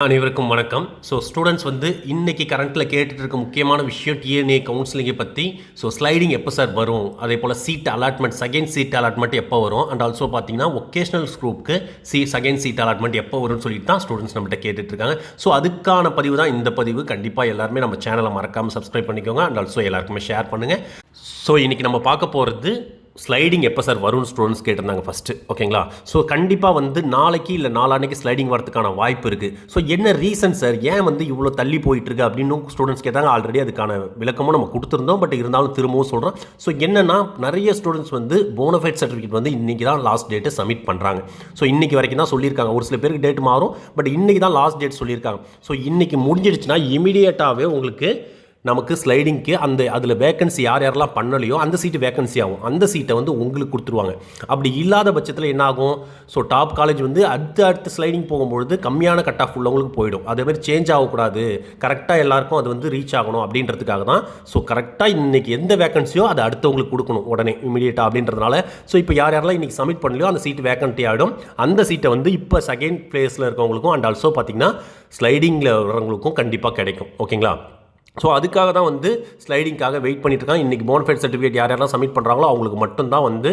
அனைவருக்கும் வணக்கம். ஸ்டூடெண்ட்ஸ் இன்னைக்கு கரண்ட்டில் கேட்டுட்டு இருக்க முக்கியமான விஷயம் டிஎன்ஏ கவுன்சிலிங்கை பற்றி. ஸ்லைடிங் எப்போ சார் வரும், அதே போல் seat allotment, second seat allotment எப்போ வரும், அண்ட் ஆல்சோ பார்த்தீங்கன்னா ஒகேஷனல் குரூப்புக்கு செகண்ட் சீட் அலாட்மெண்ட் எப்போ வரும்னு சொல்லிட்டு தான் ஸ்டூடெண்ட்ஸ் நம்மகிட்ட கேட்டுட்ருக்காங்க. அதுக்கான பதிவு தான் இந்த பதிவு. கண்டிப்பாக எல்லாருமே நம்ம சேனலை மறக்காமல் சப்ஸ்கிரைப் பண்ணிக்கோங்க, அண்ட் ஆல்சோ எல்லாருக்குமே ஷேர் பண்ணுங்கள். இன்றைக்கி நம்ம பார்க்க போகிறது ஸ்லைடிங் எப்போ சார் வரும்னு ஸ்டூடெண்ட்ஸ் கேட்டிருந்தாங்க ஃபஸ்ட்டு. ஓகேங்களா? நாளைக்கு நாளைக்கு இல்லை நாளான்னைக்கு ஸ்லைடிங் வரதுக்கான வாய்ப்பு இருக்குது. என்ன ரீசன் சார், ஏன் இவ்வளோ தள்ளி போயிட்டுருக்கு அப்படின்னு ஸ்டூடெண்ட்ஸ் கேட்டாங்க. ஆல்ரெடி அதுக்கான விளக்கமும் நம்ம கொடுத்துருந்தோம், பட் இருந்தாலும் திரும்பவும் சொல்கிறோம். என்னென்னா நிறைய ஸ்டூடெண்ட்ஸ் போனஃபைட் சர்டிஃபிகேட் இன்றைக்கி தான் லாஸ்ட் டேட்டை சப்மிட் பண்ணுறாங்க. இன்றைக்கி வரைக்கும் தான் சொல்லியிருக்காங்க. ஒரு சில பேருக்கு டேட் மாறும், பட் இன்றைக்கி தான் லாஸ்ட் டேட் சொல்லியிருக்காங்க. இன்றைக்கி முடிஞ்சிடுச்சுன்னா இமீடியட்டாகவே உங்களுக்கு நமக்கு ஸ்லைடிங்க்கு அதில் வேக்கன்சி யாரெல்லாம் பண்ணலையோ அந்த சீட்டு வேக்கன்சி ஆகும். அந்த சீட்டை உங்களுக்கு கொடுத்துருவாங்க. அப்படி இல்லாத பட்சத்தில் என்ன ஆகும், டாப் காலேஜ் அடுத்த ஸ்லைடிங் போகும்பொழுது கம்மியான கட் ஆஃப் உள்ளவங்களுக்கு போயிடும். அதேமாதிரி சேஞ்ச் ஆகக்கூடாது, கரெக்டாக எல்லாருக்கும் அது ரீச் ஆகணும் அப்படின்றதுக்காக தான். கரெக்டாக இன்றைக்கி எந்த வேக்கன்சியோ அதை அடுத்தவங்களுக்கு கொடுக்கணும் உடனே இமீடியட்டாக அப்படின்றதுனால. இப்போ யாரெல்லாம் இன்றைக்கி சப்மிட் பண்ணலையோ அந்த சீட்டு வேக்கன்ட்டி ஆகிடும். அந்த சீட்டை இப்போ செகண்ட் பிளேஸில் இருக்கவங்களுக்கும் அண்ட் ஆல்சோ பார்த்திங்கன்னா ஸ்லைடிங்கில் வரவங்களுக்கும் கண்டிப்பாக கிடைக்கும். ஓகேங்களா? அதுக்காக தான் ஸ்லைடிங்காக வெயிட் பண்ணிட்டு இருக்காங்க. இன்றைக்கி போனஃபைட் சர்டிஃபிகேட் யாரெல்லாம் சப்மிட் பண்ணுறாங்களோ அவங்களுக்கு மட்டும்தான்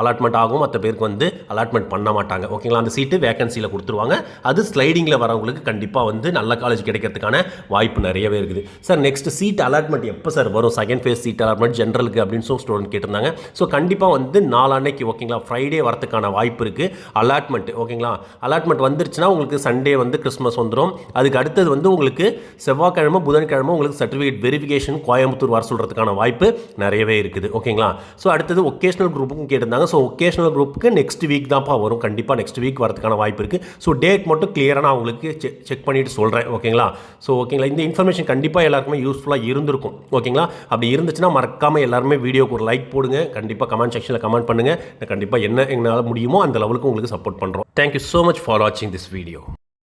அலாட்மெண்ட் ஆகும். மற்ற பேருக்கு அலாட்மெண்ட் பண்ண மாட்டாங்க. ஓகேங்களா? அந்த சீட்டு வேகன்சியில் கொடுத்துருவாங்க. அது ஸ்லைடிங்கில் வரவங்களுக்கு கண்டிப்பாக நல்ல காலேஜ் கிடைக்கிறதுக்கான வாய்ப்பு நிறையவே இருக்குது. சார் நெக்ஸ்ட் சீட் அலாட்மெண்ட் எப்போ சார் வரும், செகண்ட் ஃபேஸ் சீட் அலாட்மெண்ட் ஜென்ரலுக்கு அப்படின்னு ஸ்டூடெண்ட் கேட்டிருந்தாங்க. கண்டிப்பாக நாளான்னைக்கு ஓகேங்களா ஃப்ரைடே வரதுக்கான வாய்ப்பு இருக்குது அலாட்மெண்ட். ஓகேங்களா? அலாட்மெண்ட் வந்துருச்சுன்னா உங்களுக்கு சண்டே கிறிஸ்மஸ் வந்துடும். அதுக்கு அடுத்தது உங்களுக்கு செவ்வாய்க்கிழமை புதன்கிழமை உங்களுக்கு சர்டிஃபிகேட் வெரிஃபிகேஷன் கோயம்புத்தூர் வர சொல்கிறதுக்கான வாய்ப்பு நிறையவே இருக்குது. ஓகேங்களா? அடுத்தது ஒகேஷனல் குரூப்புக்கும் கேட்டிருந்தாங்க. ஒகேஷனல் குரூப்புக்கு நெக்ஸ்ட் வீக் தான்ப்பா வரும். கண்டிப்பாக நெக்ஸ்ட் வீக் வரதுக்கான வாய்ப்பு இருக்குது. டேட் மட்டும் கிளியராக நான் உங்களுக்கு செக் பண்ணிவிட்டு சொல்கிறேன். ஓகேங்களா? ஓகேங்களா, இந்த இன்ஃபர்மேஷன் கண்டிப்பாக எல்லாருக்குமே யூஸ்ஃபுல்லாக இருந்திருக்கும். ஓகேங்களா? அப்படி இருந்துச்சுன்னா மறக்காமல் எல்லாருமே வீடியோக்கு ஒரு லைக் போடுங்க. கண்டிப்பாக கமெண்ட் செக்ஷனில் கமெண்ட் பண்ணுங்கள். கண்டிப்பாக என்ன எங்களால் முடியுமோ அந்த லெவலுக்கு உங்களுக்கு சப்போர்ட் பண்ணுறோம். தேங்க்யூ ஸோ மச் ஃபார் வாட்சிங் திஸ் வீடியோ.